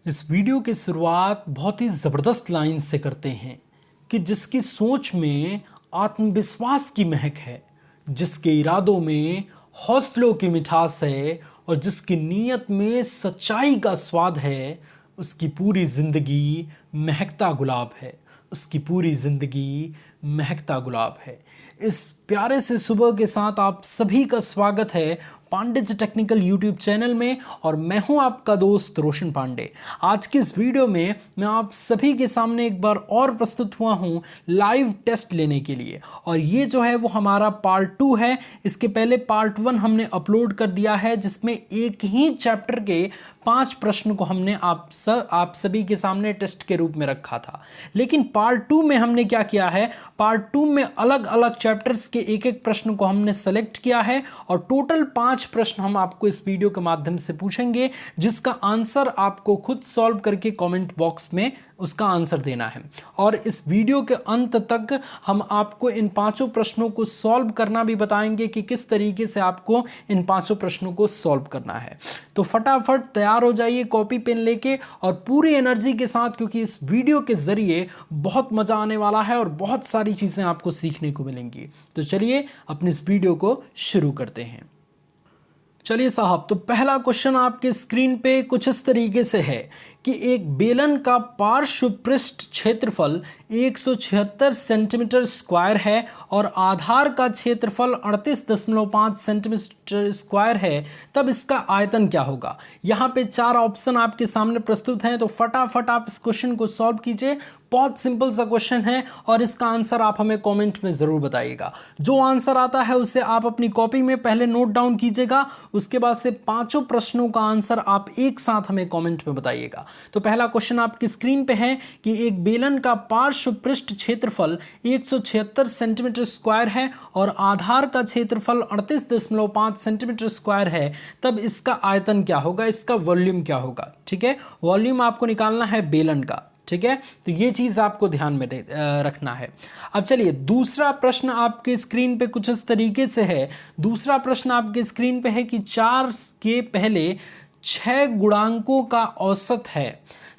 इस वीडियो की शुरुआत बहुत ही ज़बरदस्त लाइन से करते हैं कि जिसकी सोच में आत्मविश्वास की महक है, जिसके इरादों में हौसलों की मिठास है और जिसकी नीयत में सच्चाई का स्वाद है, उसकी पूरी ज़िंदगी महकता गुलाब है। उसकी पूरी ज़िंदगी महकता गुलाब है। इस प्यारे से सुबह के साथ आप सभी का स्वागत है पांडे टेक्निकल यूट्यूब चैनल में और मैं हूं आपका दोस्त रोशन पांडे। आज की इस वीडियो में मैं आप सभी के सामने एक बार और प्रस्तुत हुआ हूं लाइव टेस्ट लेने के लिए, और ये जो है वो हमारा पार्ट 2 है। इसके पहले पार्ट 1 हमने अपलोड कर दिया है जिसमें एक ही चैप्टर के 5 प्रश्न को हमने आप सभी के सामने टेस्ट के रूप में रखा था। लेकिन पार्ट 2 में हमने क्या किया है, पार्ट 2 में अलग अलग चैप्टर्स के एक एक प्रश्न को हमने सेलेक्ट किया है और टोटल 5 प्रश्न हम आपको इस वीडियो के माध्यम से पूछेंगे, जिसका आंसर आपको खुद सॉल्व करके कमेंट बॉक्स में उसका आंसर देना है। और इस वीडियो के अंत तक हम आपको इन 5 प्रश्नों को सॉल्व करना भी बताएंगे कि किस तरीके से आपको इन 5 प्रश्नों को सॉल्व करना है। तो फटाफट तैयार हो जाइए कॉपी पेन लेके और पूरी एनर्जी के साथ, क्योंकि इस वीडियो के जरिए बहुत मजा आने वाला है और बहुत सारी चीजें आपको सीखने को मिलेंगी। तो चलिए अपनी इस वीडियो को शुरू करते हैं। चलिए साहब, तो पहला क्वेश्चन आपके स्क्रीन पे कुछ इस तरीके से है कि एक बेलन का पार्श्व पृष्ठ क्षेत्रफल 176 सेंटीमीटर स्क्वायर है और आधार का क्षेत्रफल 38.5 सेंटीमीटर स्क्वायर है, तब इसका आयतन क्या होगा। यहाँ पे 4 ऑप्शन आपके सामने प्रस्तुत हैं, तो फटाफट आप इस क्वेश्चन को सॉल्व कीजिए। बहुत सिंपल सा क्वेश्चन है और इसका आंसर आप हमें कमेंट में ज़रूर बताइएगा। जो आंसर आता है उसे आप अपनी कॉपी में पहले नोट डाउन कीजिएगा, उसके बाद से 5 प्रश्नों का आंसर आप एक साथ हमें कमेंट में बताइएगा। तो पहला क्वेश्चन आपकी स्क्रीन पे है कि एक बेलन का पार्श्व पृष्ठ क्षेत्रफल 176 सेंटीमीटर स्क्वायर है और आधार का क्षेत्रफल 38.5 सेंटीमीटर स्क्वायर है, तब इसका आयतन क्या होगा, इसका वॉल्यूम क्या होगा। ठीक है, वॉल्यूम आपको निकालना है बेलन का। ठीक है, तो ये चीज़ आपको ध्यान में रखना है। अब चलिए दूसरा प्रश्न आपके स्क्रीन पे कुछ इस तरीके से है। दूसरा प्रश्न आपके स्क्रीन पे है कि 4 के पहले 6 गुणांकों का औसत है।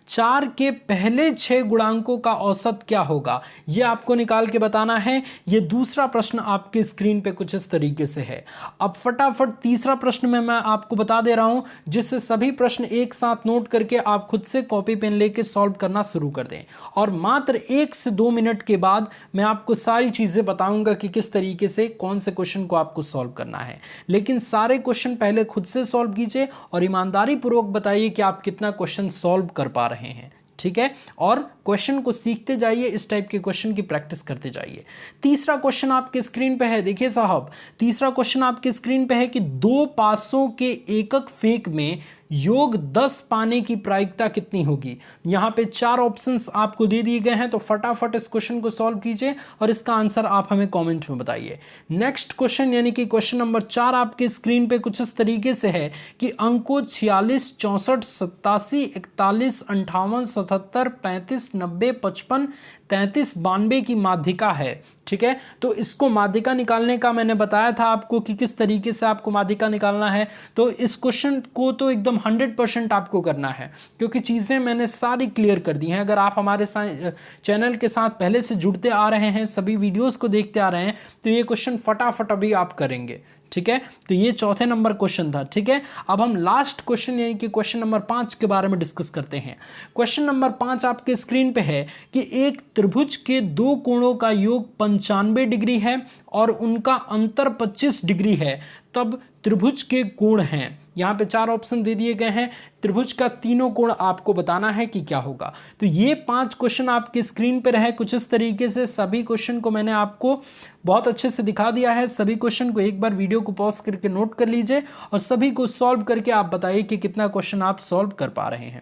4 के पहले 6 गुणांकों का औसत क्या होगा, ये आपको निकाल के बताना है। ये दूसरा प्रश्न आपके स्क्रीन पे कुछ इस तरीके से है। अब फटाफट तीसरा प्रश्न में मैं आपको बता दे रहा हूं, जिससे सभी प्रश्न एक साथ नोट करके आप खुद से कॉपी पेन लेके सॉल्व करना शुरू कर दें, और मात्र 1 से 2 मिनट के बाद मैं आपको सारी चीज़ें बताऊंगा कि किस तरीके से कौन से क्वेश्चन को आपको सॉल्व करना है। लेकिन सारे क्वेश्चन पहले खुद से सॉल्व कीजिए और ईमानदारी पूर्वक बताइए कि आप कितना क्वेश्चन सॉल्व कर पा रहे हैं। ठीक है, और क्वेश्चन को सीखते जाइए, इस टाइप के क्वेश्चन की प्रैक्टिस करते जाइए। तीसरा क्वेश्चन आपके स्क्रीन पे है, देखिए साहब, तीसरा क्वेश्चन आपके स्क्रीन पे है कि 2 पासों के एकक फेंक में योग 10 पाने की प्रायिकता कितनी होगी। यहाँ पे 4 ऑप्शंस आपको दे दिए गए हैं, तो फटाफट इस क्वेश्चन को सॉल्व कीजिए और इसका आंसर आप हमें कमेंट में बताइए। नेक्स्ट क्वेश्चन यानी कि क्वेश्चन नंबर 4 आपके स्क्रीन पे कुछ इस तरीके से है कि अंकों 46, 64, 87, 41, 58, 77, 35, 90, 55, 33, 92 की माध्यिका है। ठीक है, तो इसको माध्यिका निकालने का मैंने बताया था आपको कि किस तरीके से आपको माध्यिका निकालना है। तो इस क्वेश्चन को तो एकदम 100% आपको करना है, क्योंकि चीज़ें मैंने सारी क्लियर कर दी हैं। अगर आप हमारे चैनल के साथ पहले से जुड़ते आ रहे हैं, सभी वीडियोस को देखते आ रहे हैं, तो ये क्वेश्चन फटाफट अभी आप करेंगे। ठीक है, तो ये चौथे नंबर क्वेश्चन था। ठीक है, अब हम लास्ट क्वेश्चन यानी कि क्वेश्चन नंबर 5 के बारे में डिस्कस करते हैं। क्वेश्चन नंबर 5 आपके स्क्रीन पे है कि एक त्रिभुज के 2 कोणों का योग 95 डिग्री है और उनका अंतर 25 डिग्री है, तब त्रिभुज के कोण हैं। यहाँ पे 4 ऑप्शन दे दिए गए हैं, त्रिभुज का तीनों कोण आपको बताना है कि क्या होगा। तो ये 5 क्वेश्चन आपके स्क्रीन पे रहे कुछ इस तरीके से। सभी क्वेश्चन को मैंने आपको बहुत अच्छे से दिखा दिया है। सभी क्वेश्चन को एक बार वीडियो को पॉज करके नोट कर लीजिए और सभी को सॉल्व करके आप बताइए कि कितना क्वेश्चन आप सॉल्व कर पा रहे हैं।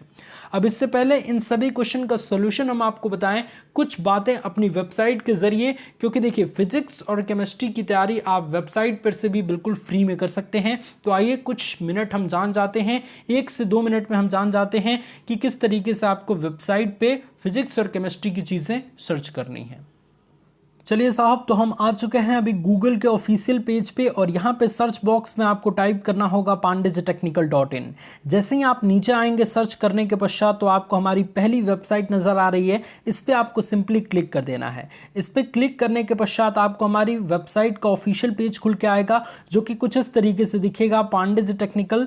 अब इससे पहले इन सभी क्वेश्चन का सॉल्यूशन हम आपको बताएं कुछ बातें अपनी वेबसाइट के जरिए, क्योंकि देखिए फिजिक्स और केमिस्ट्री की तैयारी आप वेबसाइट पर से भी बिल्कुल फ्री में कर सकते हैं। तो आइए कुछ मिनट हम जान जाते हैं, 1 से 2 मिनट में हम जान जाते हैं कि किस तरीके से आपको वेबसाइट पे फिजिक्स और केमिस्ट्री की चीज़ें सर्च करनी है। चलिए साहब, तो हम आ चुके हैं अभी गूगल के ऑफिशियल पेज पे और यहाँ पे सर्च बॉक्स में आपको टाइप करना होगा pandeytechnical.in। जैसे ही आप नीचे आएंगे सर्च करने के पश्चात तो आपको हमारी पहली वेबसाइट नज़र आ रही है, इस पर आपको सिंपली क्लिक कर देना है। इस पर क्लिक करने के पश्चात आपको हमारी वेबसाइट का ऑफिशियल पेज खुल के आएगा, जो कि कुछ इस तरीके से दिखेगा। पांडेय टेक्निकल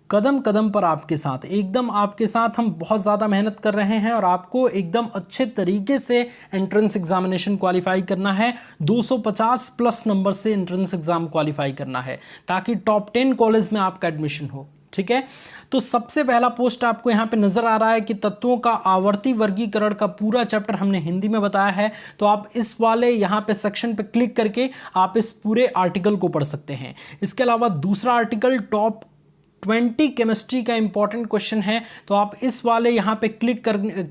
कदम कदम पर आपके साथ, एकदम आपके साथ हम बहुत ज़्यादा मेहनत कर रहे हैं और आपको एकदम अच्छे तरीके से एंट्रेंस एग्जामिनेशन क्वालिफाई करना है। 250 प्लस नंबर से एंट्रेंस एग्ज़ाम क्वालिफाई करना है ताकि टॉप 10 कॉलेज में आपका एडमिशन हो। ठीक है, तो सबसे पहला पोस्ट आपको यहाँ पे नज़र आ रहा है कि तत्वों का आवर्ती वर्गीकरण का पूरा चैप्टर हमने हिंदी में बताया है। तो आप इस वाले यहाँ पे सेक्शन पे क्लिक करके आप इस पूरे आर्टिकल को पढ़ सकते हैं। इसके अलावा दूसरा आर्टिकल टॉप 20 केमिस्ट्री का इंपॉर्टेंट क्वेश्चन है, तो आप इस वाले यहाँ पे क्लिक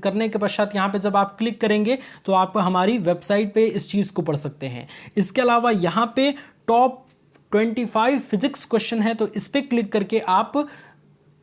करने के पश्चात यहाँ पे जब आप क्लिक करेंगे तो आप हमारी वेबसाइट पे इस चीज़ को पढ़ सकते हैं। इसके अलावा यहाँ पे टॉप 25 फिजिक्स क्वेश्चन है, तो इस पर क्लिक करके आप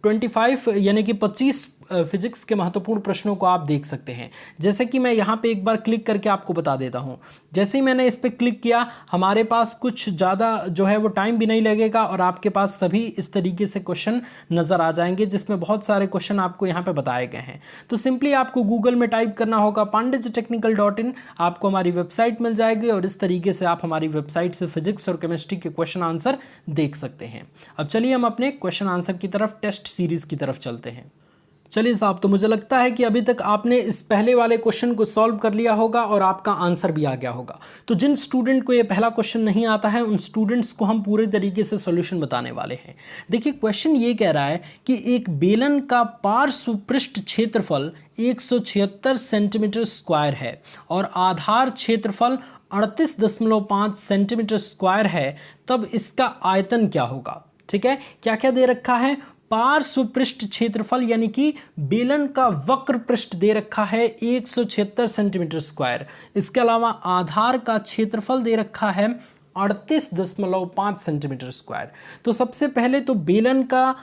25 यानी कि 25 फिजिक्स के महत्वपूर्ण प्रश्नों को आप देख सकते हैं। जैसे कि मैं यहाँ पे एक बार क्लिक करके आपको बता देता हूँ। जैसे ही मैंने इस पर क्लिक किया, हमारे पास कुछ ज़्यादा जो है वो टाइम भी नहीं लगेगा और आपके पास सभी इस तरीके से क्वेश्चन नज़र आ जाएंगे, जिसमें बहुत सारे क्वेश्चन आपको यहाँ पे बताए गए हैं। तो सिंपली आपको गूगल में टाइप करना होगा pandeytechnical.in, आपको हमारी वेबसाइट मिल जाएगी और इस तरीके से आप हमारी वेबसाइट से फिजिक्स और केमिस्ट्री के क्वेश्चन आंसर देख सकते हैं। अब चलिए हम अपने क्वेश्चन आंसर की तरफ, टेस्ट सीरीज़ की तरफ चलते हैं। चलिए साहब, तो मुझे लगता है कि अभी तक आपने इस पहले वाले क्वेश्चन को सॉल्व कर लिया होगा और आपका आंसर भी आ गया होगा। तो जिन स्टूडेंट को ये पहला क्वेश्चन नहीं आता है, उन स्टूडेंट्स को हम पूरे तरीके से सॉल्यूशन बताने वाले हैं। देखिए, क्वेश्चन ये कह रहा है कि एक बेलन का पार्श्व पृष्ठ क्षेत्रफल 176 सेंटीमीटर स्क्वायर है और आधार क्षेत्रफल 38.5 सेंटीमीटर स्क्वायर है, तब इसका आयतन क्या होगा। ठीक है, क्या क्या दे रखा है। पार्श्व पृष्ठ क्षेत्रफल यानी कि बेलन का वक्र पृष्ठ दे रखा है 176 सेंटीमीटर स्क्वायर। इसके अलावा आधार का क्षेत्रफल दे रखा है 38.5 सेंटीमीटर स्क्वायर। तो सबसे पहले तो बेलन का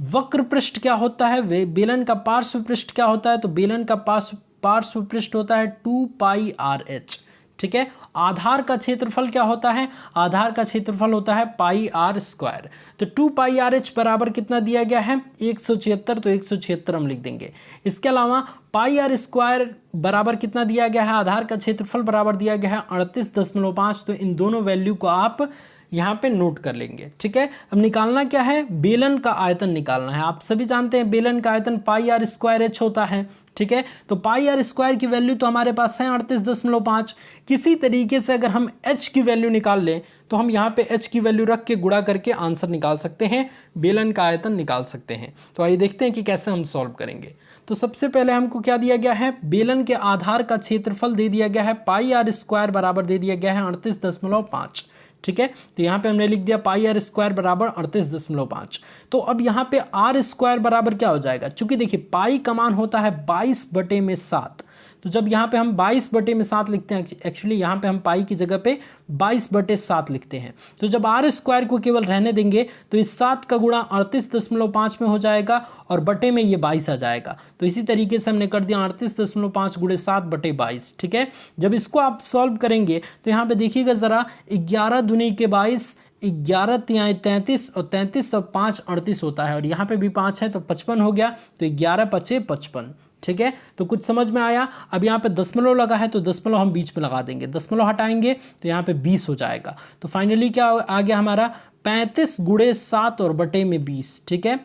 वक्र पृष्ठ क्या होता है, बेलन का पार्श्व पृष्ठ क्या होता है। तो बेलन का पार्श्व पृष्ठ होता है 2πr/h। ठीक है, आधार का क्षेत्रफल क्या होता है, आधार का क्षेत्रफल होता है πr²। तो 2πr/h बराबर कितना दिया गया है 176, तो 176 हम लिख देंगे। इसके अलावा πr² बराबर कितना दिया गया है, आधार का क्षेत्रफल बराबर दिया गया है 38.5। तो इन दोनों वैल्यू को आप यहाँ पे नोट कर लेंगे। ठीक है, अब निकालना क्या है, बेलन का आयतन निकालना है। आप सभी जानते हैं बेलन का आयतन πr²h होता है। ठीक है, तो πr² की वैल्यू तो हमारे पास है 38.5। किसी तरीके से अगर हम h की वैल्यू निकाल लें तो हम यहाँ पे h की वैल्यू रख के गुणा करके आंसर निकाल सकते हैं, बेलन का आयतन निकाल सकते हैं। तो आइए देखते हैं कि कैसे हम सॉल्व करेंगे। तो सबसे पहले हमको क्या दिया गया है, बेलन के आधार का क्षेत्रफल दे दिया गया है πr² बराबर दे दिया गया है 38.5। ठीक है, तो यहाँ पे हमने लिख दिया πr² बराबर 38.5। तो अब यहाँ पे r² बराबर क्या हो जाएगा, चूंकि देखिए पाई का मान होता है 22/7। तो जब यहाँ पे हम 22/7 लिखते हैं, एक्चुअली यहाँ पे हम पाई की जगह पे 22/7 लिखते हैं। तो जब r² को केवल रहने देंगे तो इस 7 का गुणा 38.5 में हो जाएगा और बटे में ये 22 आ जाएगा। तो इसी तरीके से हमने कर दिया 38.5 गुणे 7/22। ठीक है, जब इसको आप सॉल्व करेंगे तो यहाँ पे देखिएगा ज़रा, 11 दूनी के 22, 11 तिहाई 33 और 33 और 5 38 होता है और यहाँ पे भी 5 है तो 55 हो गया। तो 11 5 55। ठीक है, तो कुछ समझ में आया। अब यहाँ पे दशमलव लगा है तो दशमलव हम बीच में लगा देंगे, दशमलव हटाएंगे तो यहाँ पे 20 हो जाएगा। तो फाइनली क्या आ गया हमारा 35 गुणे 7 और बटे में 20। ठीक है,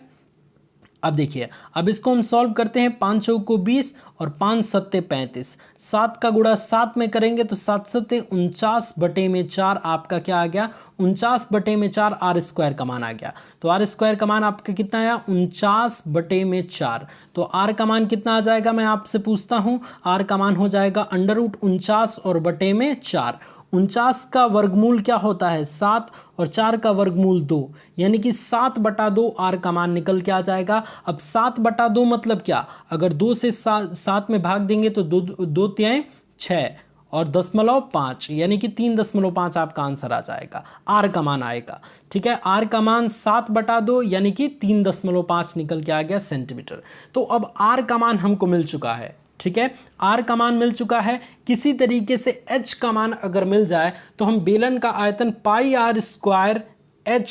अब देखिए, अब इसको हम सॉल्व करते हैं। 5 चौको 20 और 5 सत्ते 35, 7 का गुणा 7 में करेंगे तो 7 सत्ते 49/4 आपका क्या आ गया 49/4 r² का मान आ गया। तो r² का मान आपका कितना आया 49/4। तो r का मान कितना आ जाएगा, मैं आपसे पूछता हूँ, r का मान हो जाएगा √49 और बटे में 4। 49 का वर्गमूल क्या होता है 7 और 4 का वर्गमूल 2, यानी कि 7/2 r का मान निकल के आ जाएगा। अब 7/2 मतलब क्या, अगर 2 से 7 में भाग देंगे तो 2 तिहाई 6 और 0.5 यानी कि 3.5 आपका आंसर आ जाएगा, r का मान आएगा। ठीक है, r का मान 7/2 यानी कि 3.5 निकल के आ गया सेंटीमीटर। तो अब r का मान हमको मिल चुका है। ठीक है, r का मान मिल चुका है। किसी तरीके से h का मान अगर मिल जाए तो हम बेलन का आयतन पाई आर स्क्वायर h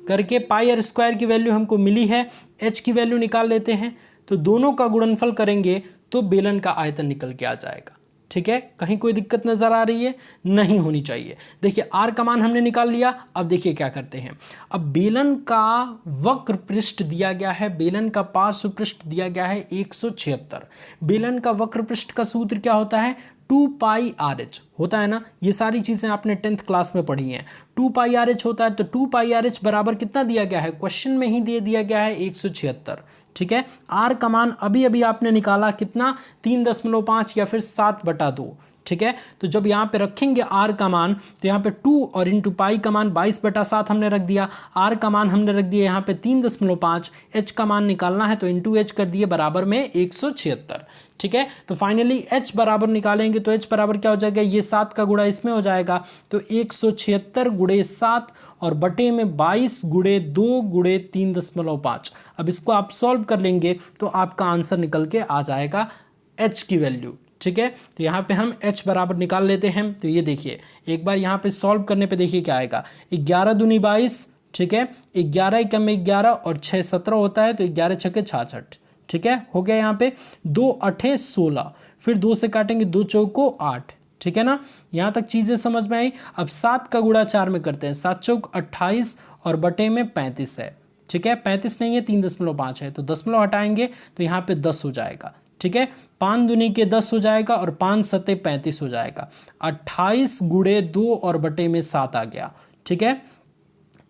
करके, पाई आर स्क्वायर की वैल्यू हमको मिली है, h की वैल्यू निकाल लेते हैं, तो दोनों का गुणनफल करेंगे तो बेलन का आयतन निकल के आ जाएगा। ठीक है, कहीं कोई दिक्कत नज़र आ रही है? नहीं होनी चाहिए। देखिए r का मान हमने निकाल लिया। अब देखिए क्या करते हैं, अब बेलन का वक्र पृष्ठ दिया गया है, बेलन का पार्श्व पृष्ठ दिया गया है 176। बेलन का वक्र पृष्ठ का सूत्र क्या होता है? 2 पाई आर एच होता है ना, ये सारी चीज़ें आपने 10th क्लास में पढ़ी हैं। 2 पाई आर एच होता है, तो 2 पाई आर एच बराबर कितना दिया गया है? क्वेश्चन में ही दे दिया गया है 176। ठीक है, आर का मान अभी अभी आपने निकाला कितना? 3.5 या फिर 7/2। ठीक है, तो जब यहाँ पे रखेंगे आर का मान, तो यहाँ पे 2 और इंटू पाई का मान 22/7 हमने रख दिया, आर का मान हमने रख दिया यहाँ पे 3.5, एच का मान निकालना है तो इंटू एच कर दिए बराबर में 176। ठीक है, तो फाइनली h बराबर निकालेंगे तो h बराबर क्या हो जाएगा? ये 7 का गुणा इसमें हो जाएगा, तो 176 गुणे 7 और बटे में 22 गुणे 2 गुणे 3.5। अब इसको आप सॉल्व कर लेंगे तो आपका आंसर निकल के आ जाएगा h की वैल्यू। ठीक है, तो यहाँ पे हम h बराबर निकाल लेते हैं। तो ये देखिए एक बार यहाँ पे सॉल्व करने पे देखिए क्या आएगा, 11 दूनी 22। ठीक है, 11 एकम में 11 और 6 17 होता है, तो 11 छक्के 66। ठीक है, हो गया यहाँ पे 2 8 16, फिर 2 से काटेंगे 2 चौको 8। ठीक है ना, यहाँ तक चीज़ें समझ में आई। अब 7 का गुणा 4 में करते हैं, 7 चौक 28 और बटे में 35 है। ठीक है, 35 नहीं है, 3.5 है, तो दशमलव हटाएंगे तो यहाँ पे 10 हो जाएगा। ठीक है, 5 दूनी के 10 हो जाएगा और 5 सत्ते 35 हो जाएगा। 28 गुणे 2 और बटे में 7 आ गया। ठीक है,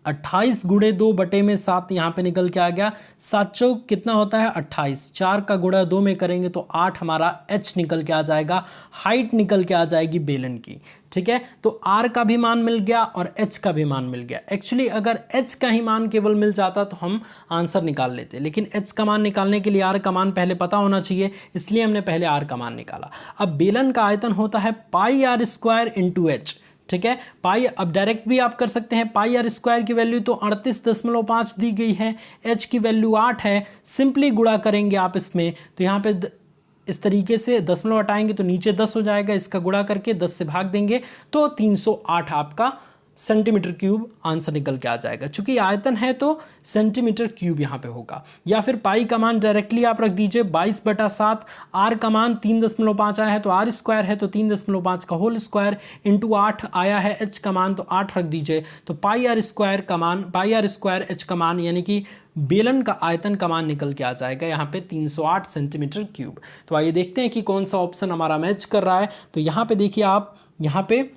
28 गुणे 2 बटे में 7 यहाँ पे निकल के आ गया। 7 चौक कितना होता है? 28। 4 का गुणा 2 में करेंगे तो 8 हमारा h निकल के आ जाएगा, हाइट निकल के आ जाएगी बेलन की। ठीक है, तो r का भी मान मिल गया और h का भी मान मिल गया। एक्चुअली अगर h का ही मान केवल मिल जाता तो हम आंसर निकाल लेते, लेकिन h का मान निकालने के लिए r का मान पहले पता होना चाहिए, इसलिए हमने पहले r का मान निकाला। अब बेलन का आयतन होता है पाई आर स्क्वायर इंटू एच। ठीक है, पाई अब डायरेक्ट भी आप कर सकते हैं, पाई आर स्क्वायर की वैल्यू तो 38.5 दी गई है, एच की वैल्यू 8 है, सिंपली गुणा करेंगे आप इसमें, तो यहाँ पे इस तरीके से दशमलव हटाएंगे तो नीचे 10 हो जाएगा, इसका गुणा करके 10 से भाग देंगे तो 308 आपका सेंटीमीटर क्यूब आंसर निकल के आ जाएगा। चूंकि आयतन है तो सेंटीमीटर क्यूब यहाँ पे होगा, या फिर पाई का मान डायरेक्टली आप रख दीजिए 22/7। आर का मान 3.5 आया है तो आर स्क्वायर है तो 3.5 का होल स्क्वायर इंटू 8 आया है एच का मान, तो 8 रख दीजिए, तो पाई आर स्क्वायर का मान, पाई आर स्क्वायर एच का मान यानी कि बेलन का आयतन का मान निकल के आ जाएगा यहाँ पे 308 सेंटीमीटर क्यूब। तो आइए देखते हैं कि कौन सा ऑप्शन हमारा मैच कर रहा है। तो यहाँ पे देखिए आप, यहाँ पे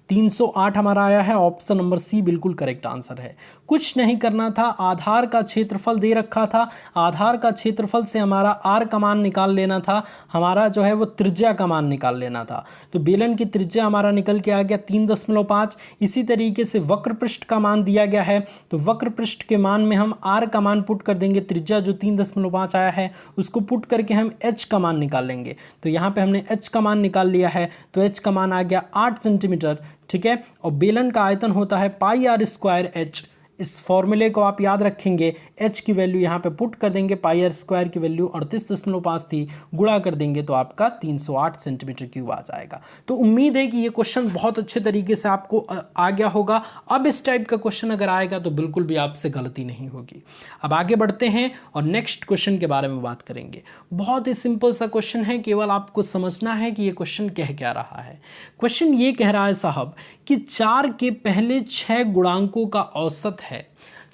308 हमारा आया है, ऑप्शन नंबर सी बिल्कुल करेक्ट आंसर है। कुछ नहीं करना था, आधार का क्षेत्रफल दे रखा था, आधार का क्षेत्रफल से हमारा आर का मान निकाल लेना था, हमारा जो है वो त्रिज्या का मान निकाल लेना था। तो बेलन की त्रिज्या हमारा निकल के आ गया 3.5। इसी तरीके से वक्र पृष्ठ का मान दिया गया है, तो वक्र पृष्ठ के मान में हम आर का मान पुट कर देंगे, त्रिज्या जो 3.5 आया है उसको पुट करके हम एच का मान निकाल लेंगे। तो यहाँ पे हमने एच का मान निकाल लिया है, तो एच का मान आ गया 8 सेंटीमीटर। ठीक है, और बेलन का आयतन होता है पाई आर स्क्वायर एच। इस फॉर्मूले को आप याद रखेंगे, h की वैल्यू यहाँ पे पुट कर देंगे, पाई आर स्क्वायर की वैल्यू 38.5 थी, गुणा कर देंगे तो आपका 308 सेंटीमीटर क्यूब आ जाएगा। तो उम्मीद है कि ये क्वेश्चन बहुत अच्छे तरीके से आपको आ गया होगा। अब इस टाइप का क्वेश्चन अगर आएगा तो बिल्कुल भी आपसे गलती नहीं होगी। अब आगे बढ़ते हैं और नेक्स्ट क्वेश्चन के बारे में बात करेंगे। बहुत ही सिंपल सा क्वेश्चन है, केवल आपको समझना है कि ये क्वेश्चन कह क्या रहा है। क्वेश्चन ये कह रहा है साहब कि 4 के पहले 6 गुणांकों का औसत है,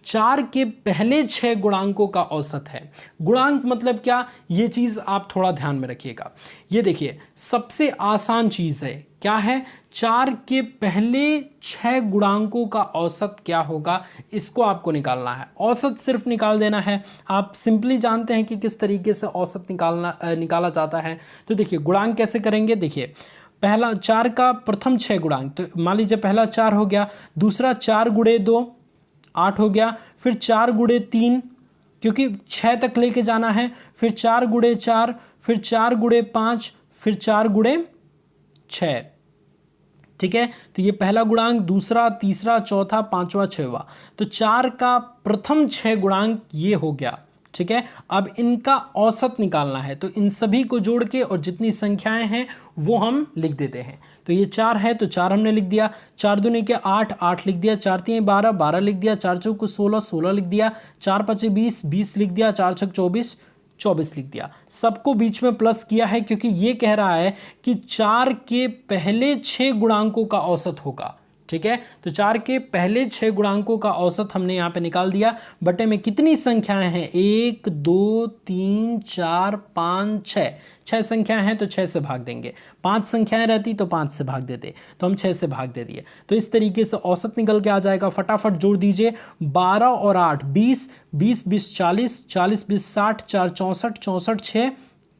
4 के पहले 6 गुणांकों का औसत है। गुणांक मतलब क्या, ये चीज़ आप थोड़ा ध्यान में रखिएगा। ये देखिए सबसे आसान चीज़ है, क्या है, 4 के पहले 6 गुणांकों का औसत क्या होगा, इसको आपको निकालना है। औसत सिर्फ निकाल देना है, आप सिंपली जानते हैं कि किस तरीके से औसत निकाला जाता है। तो देखिए गुणांक कैसे करेंगे, देखिए पहला 4 का प्रथम 6 गुणांक, तो मान लीजिए पहला 4 हो गया, दूसरा 4 गुणे 2 8 हो गया, फिर 4 गुणे 3 क्योंकि 6 तक लेके जाना है, फिर 4 गुणे 4, फिर 4 गुणे 5, फिर 4 गुणे 6। ठीक है, तो ये पहला गुणांक, दूसरा, तीसरा, चौथा, पांचवा, छठवां। तो 4 का प्रथम 6 गुणांक ये हो गया। ठीक है। अब इनका औसत निकालना है, तो इन सभी को जोड़ के और जितनी संख्याएं हैं वो हम लिख देते हैं। तो ये 4 है तो 4 हमने लिख दिया, 4 दूनी के 8, 8 लिख दिया, 4 तीन 12, 12 लिख दिया, 4 चौक 16, 16 लिख दिया, 4 पचे 20, 20 लिख दिया, 4 छक 24, 24 लिख दिया। सबको बीच में प्लस किया है क्योंकि ये कह रहा है कि 4 के पहले 6 गुणांकों का औसत होगा, ठीक है। तो 4 के पहले 6 गुणांकों का औसत हमने यहाँ पे निकाल दिया। बटे में कितनी संख्याएं हैं, 1 2 3 4 5 6, 6 संख्याएं हैं तो 6 से भाग देंगे। 5 संख्याएं रहती तो 5 से भाग देते, तो हम 6 से भाग दे दिए। तो इस तरीके से औसत निकल के आ जाएगा। फटाफट जोड़ दीजिए, 12 और 8 20, 20 20 40, 40 20 60, 4 64, 64 6,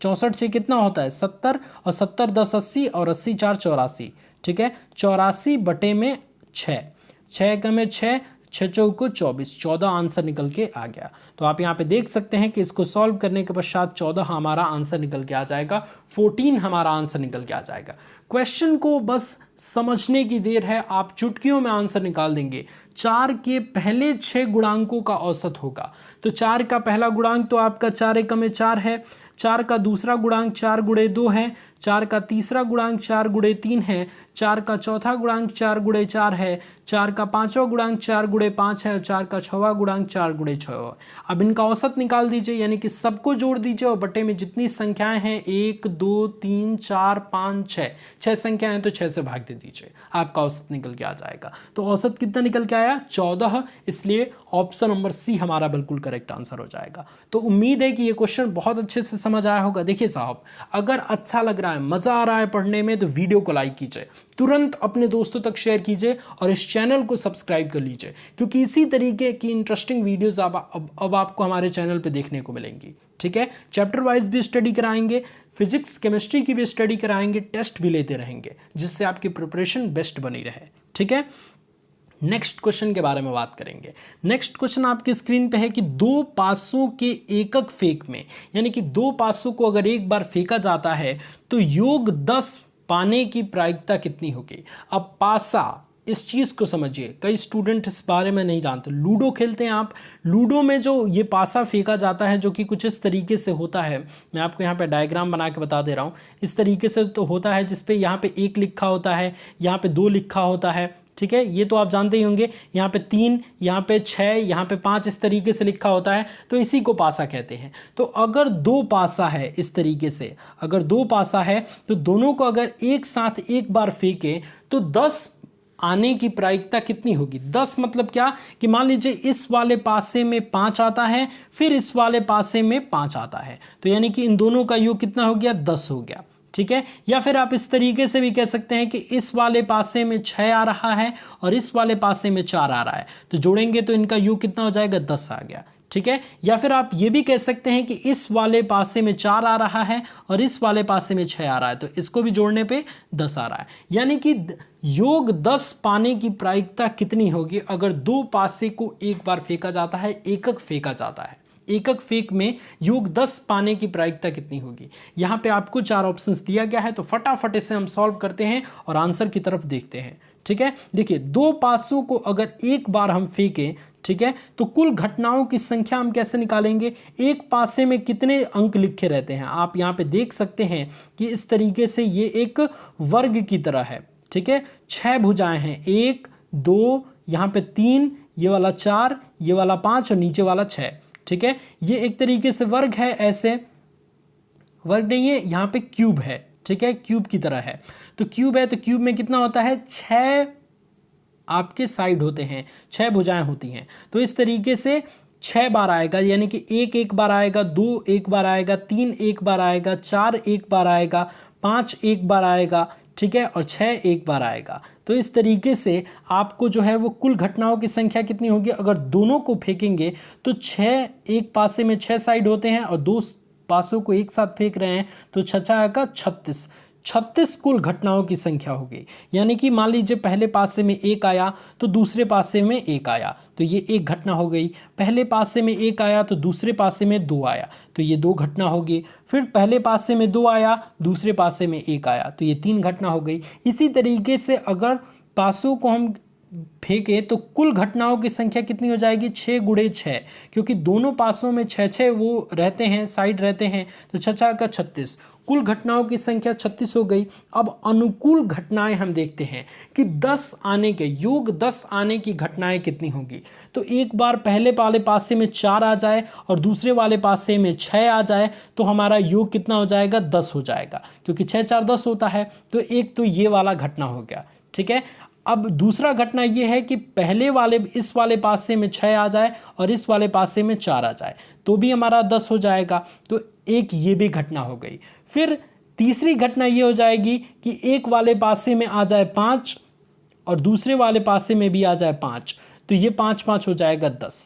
64 से कितना होता है 70, और 70 10 80, और 80 4 84, ठीक है। 84 बटे में 6, 6 का में 6, 6 चौको 24, 14 आंसर निकल के आ गया। तो आप यहाँ पे देख सकते हैं कि इसको सॉल्व करने के पश्चात 14 हमारा आंसर निकल के आ जाएगा, 14 हमारा आंसर निकल के आ जाएगा। क्वेश्चन को बस समझने की देर है, आप चुटकियों में आंसर निकाल देंगे। 4 के पहले 6 गुणांकों का औसत होगा, तो 4 का पहला गुणांक तो आपका 4 एकम में 4 है, 4 का दूसरा गुणांक 4 गुणे 2 है, 4 का तीसरा गुणांक 4 गुणे 3 है, 4 का चौथा गुणांक 4 गुणे 4 है, 4 का पांचवा गुणांक 4 गुणे 5 है, और 4 का छठवां गुणांक 4 गुणे 6 है। अब इनका औसत निकाल दीजिए, यानी कि सबको जोड़ दीजिए और बटे में जितनी संख्याएं हैं 1 2 3 4 5 6, 6 संख्याएं हैं तो 6 से भाग दे दीजिए, आपका औसत निकल के आ जाएगा। तो औसत कितना निकल के आया, 14, इसलिए ऑप्शन नंबर सी हमारा बिल्कुल करेक्ट आंसर हो जाएगा। तो उम्मीद है कि ये क्वेश्चन बहुत अच्छे से समझ आया होगा। देखिए साहब, अगर अच्छा लग रहा है, मजा आ रहा है पढ़ने में, तो वीडियो को लाइक कीजिए, तुरंत अपने दोस्तों तक शेयर कीजिए और इस चैनल को सब्सक्राइब कर लीजिए, क्योंकि इसी तरीके की इंटरेस्टिंग वीडियोस अब आपको हमारे चैनल पे देखने को मिलेंगी, ठीक है। चैप्टर वाइज भी स्टडी कराएंगे, फिजिक्स केमिस्ट्री की भी स्टडी कराएंगे, टेस्ट भी लेते रहेंगे, जिससे आपकी प्रिपरेशन बेस्ट बनी रहे, ठीक है। नेक्स्ट क्वेश्चन के बारे में बात करेंगे। नेक्स्ट क्वेश्चन आपकी स्क्रीन पे है कि 2 पासों के एकक फेंक में, यानी कि 2 पासों को अगर एक बार फेंका जाता है तो योग 10 पाने की प्रायिकता कितनी होगी। अब पासा, इस चीज़ को समझिए, कई स्टूडेंट इस बारे में नहीं जानते। लूडो खेलते हैं आप, लूडो में जो ये पासा फेंका जाता है, जो कि कुछ इस तरीके से होता है, मैं आपको यहाँ पे डायग्राम बना के बता दे रहा हूँ। इस तरीके से तो होता है, जिसपे यहाँ पे 1 लिखा होता है, यहाँ पे 2 लिखा होता है, ठीक है। ये तो आप जानते ही होंगे। यहाँ पे 3, यहाँ पे 6, यहाँ पे 5 इस तरीके से लिखा होता है, तो इसी को पासा कहते हैं। तो अगर 2 पासा है इस तरीके से, अगर 2 पासा है तो दोनों को अगर एक साथ एक बार फेंके तो 10 आने की प्रायिकता कितनी होगी। 10 मतलब क्या, कि मान लीजिए इस वाले पासे में 5 आता है, फिर इस वाले पासे में 5 आता है, तो यानी कि इन दोनों का योग कितना हो गया, 10 हो गया, ठीक है। या फिर आप इस तरीके से भी कह सकते हैं कि इस वाले पासे में 6 आ रहा है और इस वाले पासे में 4 आ रहा है, तो जोड़ेंगे तो इनका योग कितना हो जाएगा, 10 आ गया, ठीक है। या फिर आप ये भी कह सकते हैं कि इस वाले पासे में 4 आ रहा है और इस वाले पासे में 6 आ रहा है, तो इसको भी जोड़ने पे 10 आ रहा है। यानी कि योग 10 पाने की प्रायिकता कितनी होगी अगर 2 पासे को एक बार फेंका जाता है, एकक फेंका जाता है। एकक फेंक में योग 10 पाने की प्रायिकता कितनी होगी। यहाँ पे आपको 4 ऑप्शंस दिया गया है, तो फटाफट इसे हम सॉल्व करते हैं और आंसर की तरफ देखते हैं, ठीक है। देखिए, 2 पासों को अगर एक बार हम फेंकें, ठीक है, तो कुल घटनाओं की संख्या हम कैसे निकालेंगे। एक पासे में कितने अंक लिखे रहते हैं, आप यहाँ पे देख सकते हैं कि इस तरीके से ये एक वर्ग की तरह है, ठीक है। 6 भुजाएं हैं, 1 2, यहाँ पे 3, ये वाला 4, ये वाला 5 और नीचे वाला 6, ठीक है। ये एक तरीके से वर्ग है, ऐसे वर्ग नहीं है, यहाँ पे क्यूब है, ठीक है, क्यूब की तरह है। तो क्यूब है, तो क्यूब में कितना होता है, 6 आपके साइड होते हैं, 6 भुजाएं होती हैं। तो इस तरीके से 6 बार आएगा, यानी कि 1 एक बार आएगा, 2 एक बार आएगा, 3 एक बार आएगा, 4 एक बार आएगा, 5 एक बार आएगा, ठीक है, और 6 एक बार आएगा। तो इस तरीके से आपको जो है वो कुल घटनाओं की संख्या कितनी होगी, अगर दोनों को फेंकेंगे तो 6, एक पासे में 6 साइड होते हैं और 2 पासों को एक साथ फेंक रहे हैं, तो 6 आएगा 36, 36 कुल घटनाओं की संख्या होगी। यानी कि मान लीजिए पहले पासे में 1 आया तो दूसरे पासे में 1 आया, तो ये एक घटना हो गई। पहले पासे में 1 आया तो दूसरे पासे में 2 आया, तो ये 2 घटना होगी। फिर पहले पासे में 2 आया, दूसरे पासे में 1 आया, तो ये 3 घटना हो गई। इसी तरीके से अगर पासों को हम फेंके तो कुल घटनाओं की संख्या कितनी हो जाएगी, 6 गुणे 6, क्योंकि दोनों पासों में 6 वो रहते हैं, साइड रहते हैं, तो 6 का 36, कुल घटनाओं की संख्या 36 हो गई। अब अनुकूल घटनाएं हम देखते हैं कि 10 आने के योग 10 आने की घटनाएं कितनी होगी। तो एक बार पहले वाले पासे में 4 आ जाए और दूसरे वाले पासे में 6 आ जाए तो हमारा योग कितना हो जाएगा, 10 हो जाएगा, क्योंकि 6 4 10 होता है। तो एक तो ये वाला घटना हो गया, ठीक है। अब दूसरा घटना ये है कि पहले वाले इस वाले पासे में 6 आ जाए और इस वाले पासे में 4 आ जाए तो भी हमारा 10 हो जाएगा। तो एक ये भी घटना हो गई। फिर तीसरी घटना ये हो जाएगी कि एक वाले पासे में आ जाए 5 और दूसरे वाले पासे में भी आ जाए 5, तो ये 5 5 हो जाएगा 10,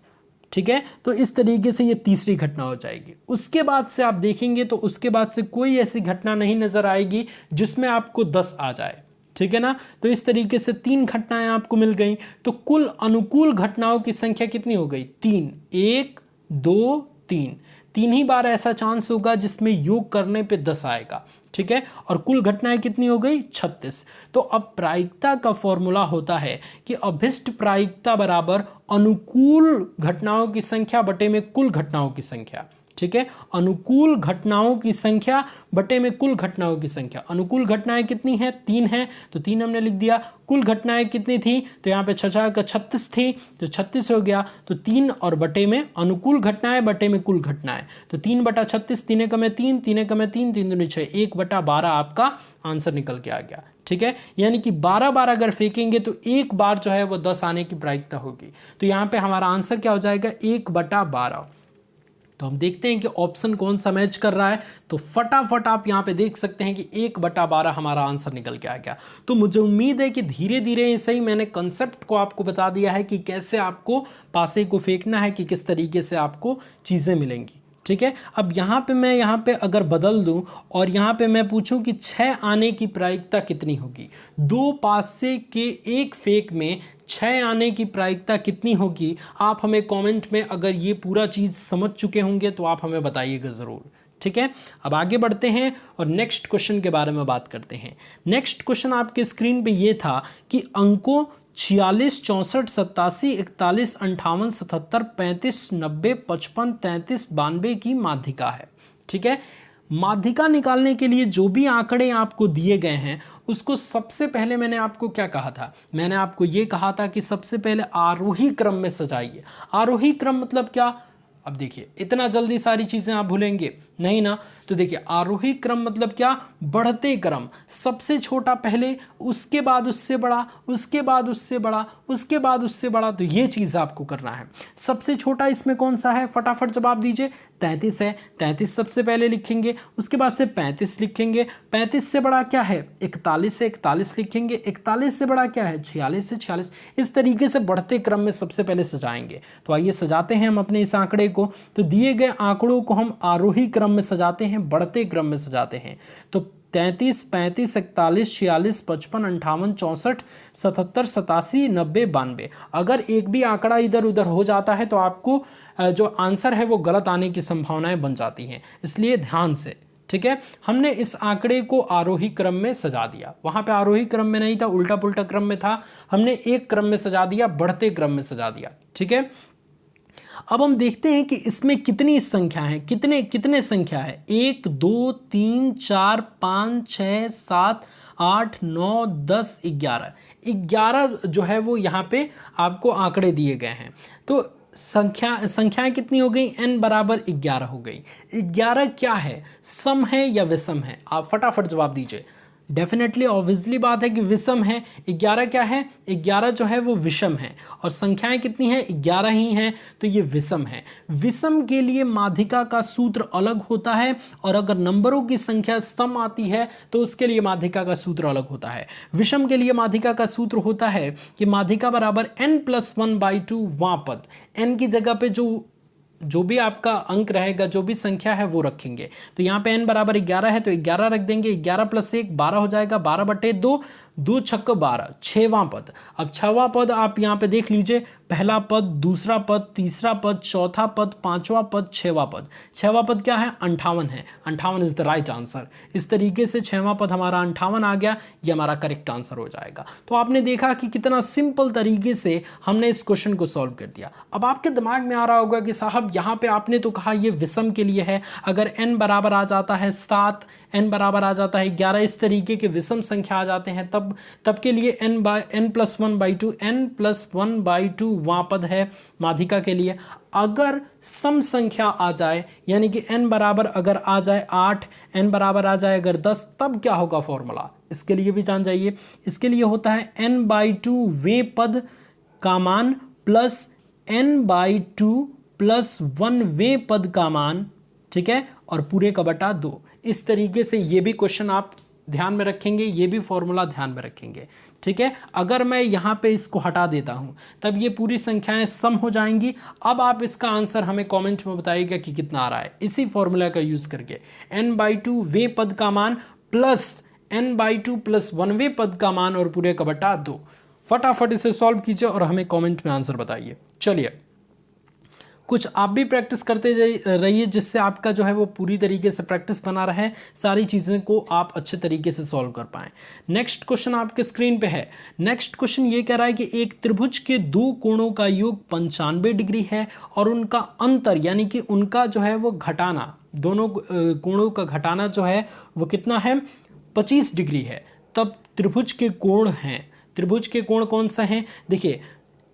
ठीक है। तो इस तरीके से ये तीसरी घटना हो जाएगी। उसके बाद से आप देखेंगे तो उसके बाद से कोई ऐसी घटना नहीं नजर आएगी जिसमें आपको 10 आ जाए, ठीक है ना। तो इस तरीके से 3 घटनाएं आपको मिल गई। तो कुल अनुकूल घटनाओं की संख्या कितनी हो गई, 3, 1 2 3, 3 ही बार ऐसा चांस होगा जिसमें योग करने पे 10 आएगा, ठीक है। और कुल घटनाएं कितनी हो गई, 36। तो अब प्रायिकता का फॉर्मूला होता है कि अभिष्ट प्रायिकता बराबर अनुकूल घटनाओं की संख्या बटे में कुल घटनाओं की संख्या, ठीक है। अनुकूल घटनाओं की संख्या बटे में कुल घटनाओं की संख्या। अनुकूल घटनाएं कितनी हैं, 3 हैं, तो 3 हमने लिख दिया। कुल घटनाएं कितनी थी, तो यहाँ पे 6 का 36 थी, तो 36 हो गया। तो 3 और बटे में अनुकूल घटनाएं बटे में कुल घटनाएं, तो 3 बटा 36, 3 का मैं 3, 3 का मैं 3, 3 दूनी 6, 1 बटा 12 आपका आंसर निकल के आ गया, ठीक है। यानी कि 12 बार अगर फेंकेंगे तो एक बार जो है वो 10 आने की प्रायिकता होगी। तो यहाँ पे हमारा आंसर क्या हो जाएगा, 1 बटा 12। तो हम देखते हैं कि ऑप्शन कौन सा मैच कर रहा है। तो फटाफट आप यहाँ पे देख सकते हैं कि 1 बटा 12 हमारा आंसर निकल के आ गया। तो मुझे उम्मीद है कि धीरे धीरे सही मैंने कंसेप्ट को आपको बता दिया है कि कैसे आपको पासे को फेंकना है, कि किस तरीके से आपको चीज़ें मिलेंगी, ठीक है। अब यहाँ पे अगर बदल दूं और यहाँ पे मैं पूछूं कि 6 आने की प्रायिकता कितनी होगी, 2 पासे के एक फेंक में 6 आने की प्रायिकता कितनी होगी, आप हमें कमेंट में अगर ये पूरा चीज़ समझ चुके होंगे तो आप हमें बताइएगा ज़रूर, ठीक है। अब आगे बढ़ते हैं और नेक्स्ट क्वेश्चन के बारे में बात करते हैं। नेक्स्ट क्वेश्चन आपके स्क्रीन पे ये था कि अंकों 46 64 87 41 58 77 35 90 55 33 92 की माध्यिका है, ठीक है। माध्यिका निकालने के लिए जो भी आंकड़े आपको दिए गए हैं उसको सबसे पहले मैंने आपको क्या कहा था, मैंने आपको ये कहा था कि सबसे पहले आरोही क्रम में सजाइए। आरोही क्रम मतलब क्या, अब देखिए इतना जल्दी सारी चीज़ें आप भूलेंगे नहीं ना। तो देखिए आरोही क्रम मतलब क्या, बढ़ते क्रम, सबसे छोटा पहले, उसके बाद उससे बड़ा, उसके बाद उससे बड़ा, उसके बाद उससे बड़ा। तो ये चीज़ आपको करना है। सबसे छोटा इसमें कौन सा है, फटाफट जवाब दीजिए, 33 है। 33 सबसे पहले लिखेंगे, उसके बाद से 35 लिखेंगे। 35 से बड़ा क्या है, 41 है, 41 लिखेंगे। 41 से बड़ा क्या है, 46 है, 46। इस तरीके से बढ़ते क्रम में सबसे पहले सजाएंगे। तो आइए सजाते हैं हम अपने इस आंकड़े को। तो दिए गए आंकड़ों को हम आरोही क्रम में सजाते हैं, बढ़ते क्रम में सजाते हैं। तो 33 35 41 46 55 58 64 77 87 90 92। अगर एक भी आंकड़ा इधर उधर हो जाता है तो आपको जो आंसर है वो गलत आने की संभावनाएं बन जाती हैं, इसलिए ध्यान से, ठीक है। हमने इस आंकड़े को आरोही क्रम में सजा दिया, वहां पे आरोही क्रम में नहीं था, उल्टा पुल्टा क्रम में था, हमने एक क्रम में सजा दिया, बढ़ते क्रम में सजा दिया, ठीक है। अब हम देखते हैं कि इसमें कितनी संख्या है, कितने संख्या है, 1 2 3 4 5 6 7 8 9 10 11। 11 जो है वो यहाँ पे आपको आंकड़े दिए गए हैं। तो संख्याएं कितनी हो गई, n बराबर 11 हो गई। 11 क्या है, सम है या विषम है, आप फटाफट जवाब दीजिए। डेफिनेटली ऑब्वियसली बात है कि विषम है। 11 क्या है, 11 जो है वो विषम है, और संख्याएं कितनी हैं, 11 ही हैं, तो ये विषम है। विषम के लिए माध्यिका का सूत्र अलग होता है, और अगर नंबरों की संख्या सम आती है तो उसके लिए माध्यिका का सूत्र अलग होता है। विषम के लिए माध्यिका का सूत्र होता है कि माध्यिका बराबर n+1/2 वां पद, n की जगह पे जो भी आपका अंक रहेगा, जो भी संख्या है वो रखेंगे। तो यहाँ पे n बराबर 11 है तो 11 रख देंगे, 11 + 1 12 हो जाएगा, 12/2 2 छक्के 12, छठवां पद। अब छठवां पद आप यहाँ पे देख लीजिए, पहला पद, दूसरा पद, तीसरा पद, चौथा पद, पांचवा पद, छठवां पद। छठवां पद क्या है? 58 है। 58 इज द राइट आंसर। इस तरीके से छठवां पद हमारा 58 आ गया, ये हमारा करेक्ट आंसर हो जाएगा। तो आपने देखा कि कितना सिंपल तरीके से हमने इस क्वेश्चन को सॉल्व कर दिया। अब आपके दिमाग में आ रहा होगा कि साहब यहाँ पे आपने तो कहा ये विषम के लिए है, अगर n बराबर आ जाता है 7, n बराबर आ जाता है 11, इस तरीके के विषम संख्या आ जाते हैं तब के लिए n+1/2, n+1/2 वहाँ पद है माध्यिका के लिए। अगर सम संख्या आ जाए यानी कि n बराबर अगर आ जाए 8, n बराबर आ जाए अगर 10, तब क्या होगा फॉर्मूला, इसके लिए भी जान जाइए। इसके लिए होता है n/2 वे पद का मान प्लस n/2 + 1 वे पद का मान, ठीक है, और पूरे का बटा 2। इस तरीके से ये भी क्वेश्चन आप ध्यान में रखेंगे, ये भी फॉर्मूला ध्यान में रखेंगे, ठीक है। अगर मैं यहाँ पे इसको हटा देता हूँ तब ये पूरी संख्याएं सम हो जाएंगी। अब आप इसका आंसर हमें कमेंट में बताइएगा कि कितना आ रहा है, इसी फॉर्मूला का यूज़ करके n/2 वे पद का मान प्लस n/2 + 1 वे पद का मान और पूरे का बटा 2। फटाफट इसे सॉल्व कीजिए और हमें कमेंट में आंसर बताइए। चलिए, कुछ आप भी प्रैक्टिस करते रहिए, जिससे आपका जो है वो पूरी तरीके से प्रैक्टिस बना रहे, सारी चीज़ें को आप अच्छे तरीके से सॉल्व कर पाएँ। नेक्स्ट क्वेश्चन आपके स्क्रीन पे है। नेक्स्ट क्वेश्चन ये कह रहा है कि एक त्रिभुज के दो कोणों का योग 95 डिग्री है और उनका अंतर यानी कि उनका जो है वो घटाना, दोनों कोणों का घटाना जो है वो कितना है? 25 डिग्री है। तब त्रिभुज के कोण हैं, त्रिभुज के कोण कौन सा है? देखिए,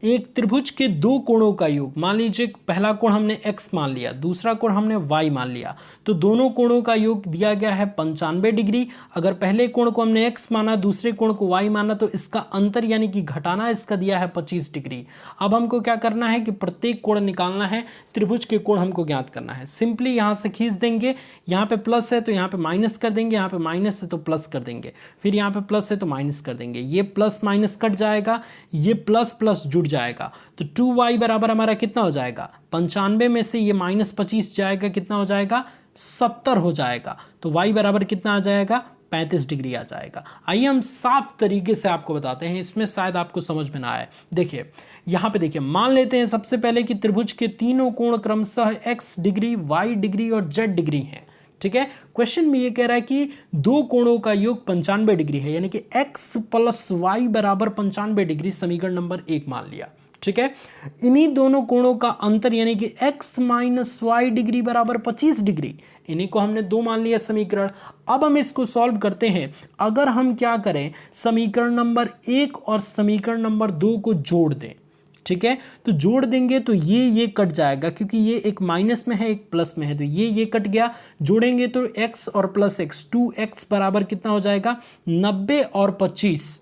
एक त्रिभुज के दो कोणों का योग, मान लीजिए पहला कोण हमने x मान लिया, दूसरा कोण हमने y मान लिया, तो दोनों कोणों का योग दिया गया है 95 डिग्री। अगर पहले कोण को हमने x माना, दूसरे कोण को y माना, तो इसका अंतर यानी कि घटाना इसका दिया है 25 डिग्री। अब हमको क्या करना है कि प्रत्येक कोण निकालना है, त्रिभुज के कोण हमको ज्ञात करना है। सिंपली यहाँ से खींच देंगे, यहाँ पे प्लस है तो यहाँ पे माइनस कर देंगे, यहाँ पे माइनस है तो प्लस कर देंगे, फिर यहाँ पे प्लस है तो माइनस कर देंगे, ये प्लस माइनस कट जाएगा, ये प्लस प्लस जुड़ जाएगा, तो 2y बराबर हमारा कितना हो जाएगा? 95 में से ये -25 जाएगा, कितना हो जाएगा? 70 हो जाएगा। तो y बराबर कितना आ जाएगा? 35 डिग्री आ जाएगा। आइए हम साफ तरीके से आपको बताते हैं, इसमें शायद आपको समझ में ना आए। देखिए यहाँ पे देखिए, मान लेते हैं सबसे पहले कि त्रिभुज के तीनों कोण क्रमशः x डिग्री, y डिग्री और z डिग्री हैं, ठीक है। क्वेश्चन में ये कह रहा है कि दो कोणों का योग 95 डिग्री है, यानी कि x + y बराबर 95 डिग्री, समीकरण नंबर 1 मान लिया, ठीक है। इन्हीं दोनों कोणों का अंतर यानी कि x - y डिग्री बराबर 25 डिग्री, इन्हीं को हमने 2 मान लिया समीकरण। अब हम इसको सॉल्व करते हैं। अगर हम क्या करें, समीकरण नंबर 1 और समीकरण नंबर 2 को जोड़ दें, ठीक है, तो जोड़ देंगे तो ये कट जाएगा, क्योंकि ये एक माइनस में है एक प्लस में है, तो ये कट गया। जोड़ेंगे तो x और प्लस x, 2x बराबर कितना हो जाएगा? 90 और 25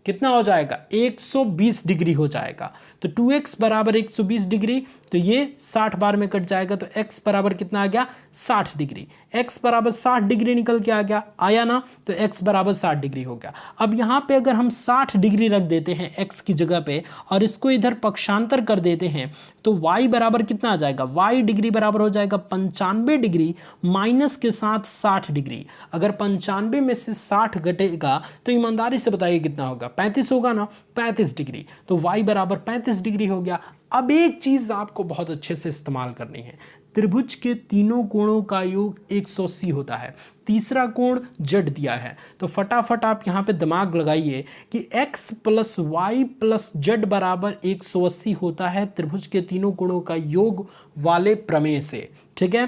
कितना हो जाएगा? 120 डिग्री हो जाएगा। तो 2x बराबर 120 डिग्री, तो ये 60 बार में कट जाएगा, तो x बराबर कितना आ गया? 60 डिग्री। x बराबर 60 डिग्री निकल के आ गया, आया ना, तो x बराबर 60 डिग्री हो गया। अब यहाँ पे अगर हम 60 डिग्री रख देते हैं x की जगह पे और इसको इधर पक्षांतर कर देते हैं, तो y बराबर कितना आ जाएगा? y डिग्री बराबर हो जाएगा 95 डिग्री माइनस के साथ 60 डिग्री। अगर 95 में से 60 घटेगा तो ईमानदारी से बताइए कितना होगा? 35 होगा ना, 35 डिग्री। तो y बराबर 35 डिग्री हो गया। अब एक चीज़ आपको बहुत अच्छे से इस्तेमाल करनी है, त्रिभुज के तीनों कोणों का योग 180 होता है, तीसरा कोण z दिया है, तो फटाफट आप यहाँ पे दिमाग लगाइए कि x + y + z बराबर 180 होता है त्रिभुज के तीनों कोणों का योग वाले प्रमेय से, ठीक है।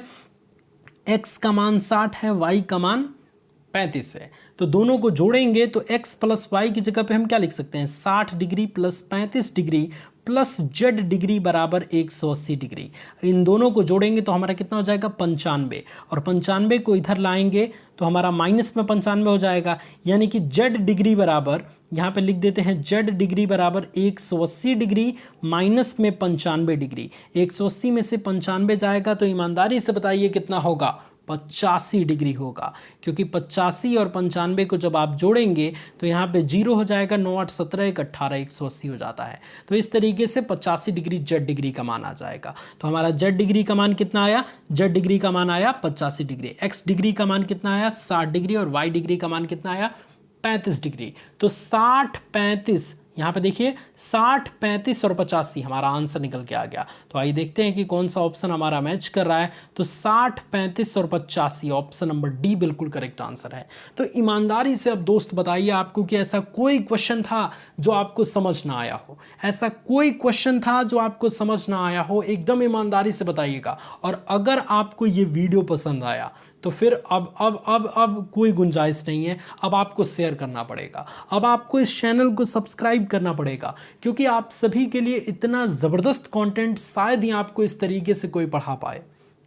x का मान 60 है, y का मान 35 है, तो दोनों को जोड़ेंगे तो x + y की जगह पे हम क्या लिख सकते हैं? 60 degree + 35 degree plus z degree बराबर 180 डिग्री। इन दोनों को जोड़ेंगे तो हमारा कितना हो जाएगा? 95, और 95 को इधर लाएंगे तो हमारा माइनस में 95 हो जाएगा, यानी कि z डिग्री बराबर, यहाँ पे लिख देते हैं z डिग्री बराबर 180 डिग्री माइनस में 95 डिग्री। 180 में से 95 जाएगा तो ईमानदारी से बताइए कितना होगा? 85 डिग्री होगा, क्योंकि 85 और 95 को जब आप जोड़ेंगे तो यहाँ पे 0 हो जाएगा, 9 8 17 1 18 180 हो जाता है। तो इस तरीके से 85 डिग्री z डिग्री का मान आ जाएगा। तो हमारा z डिग्री का मान कितना आया? z डिग्री का मान आया 85 डिग्री। x डिग्री का मान कितना आया? 60 डिग्री। और y डिग्री का मान कितना आया? 35 डिग्री। तो 60, 35, यहाँ पे देखिए 60, 35 और 85 हमारा आंसर निकल के आ गया। तो आइए देखते हैं कि कौन सा ऑप्शन हमारा मैच कर रहा है। तो 60, 35 और 85, ऑप्शन नंबर डी बिल्कुल करेक्ट आंसर है। तो ईमानदारी से अब दोस्त बताइए आपको कि ऐसा कोई क्वेश्चन था जो आपको समझ ना आया हो, ऐसा कोई क्वेश्चन था जो आपको समझ ना आया हो, एकदम ईमानदारी से बताइएगा। और अगर आपको ये वीडियो पसंद आया तो फिर अब कोई गुंजाइश नहीं है, अब आपको शेयर करना पड़ेगा, अब आपको इस चैनल को सब्सक्राइब करना पड़ेगा, क्योंकि आप सभी के लिए इतना ज़बरदस्त कंटेंट शायद ही आपको इस तरीके से कोई पढ़ा पाए।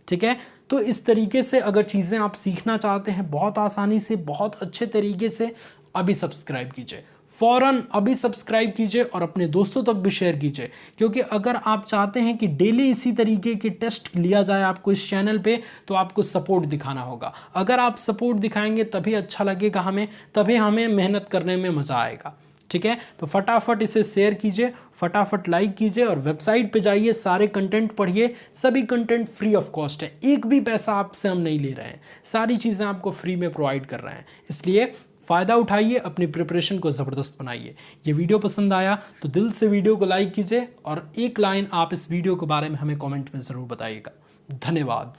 ठीक है, तो इस तरीके से अगर चीज़ें आप सीखना चाहते हैं बहुत आसानी से, बहुत अच्छे तरीके से, अभी सब्सक्राइब कीजिए, फ़ौरन अभी सब्सक्राइब कीजिए और अपने दोस्तों तक भी शेयर कीजिए। क्योंकि अगर आप चाहते हैं कि डेली इसी तरीके के टेस्ट लिया जाए आपको इस चैनल पे, तो आपको सपोर्ट दिखाना होगा। अगर आप सपोर्ट दिखाएंगे तभी अच्छा लगेगा हमें, तभी हमें मेहनत करने में मज़ा आएगा। ठीक है, तो फटाफट इसे शेयर कीजिए, फटाफट लाइक कीजिए और वेबसाइट पे जाइए, सारे कंटेंट पढ़िए। सभी कंटेंट फ्री ऑफ कॉस्ट है, एक भी पैसा आपसे हम नहीं ले रहे हैं, सारी चीज़ें आपको फ्री में प्रोवाइड कर रहे हैं। इसलिए फ़ायदा उठाइए, अपनी प्रिपरेशन को ज़बरदस्त बनाइए। ये वीडियो पसंद आया तो दिल से वीडियो को लाइक कीजिए और एक लाइन आप इस वीडियो के बारे में हमें कमेंट में ज़रूर बताइएगा। धन्यवाद।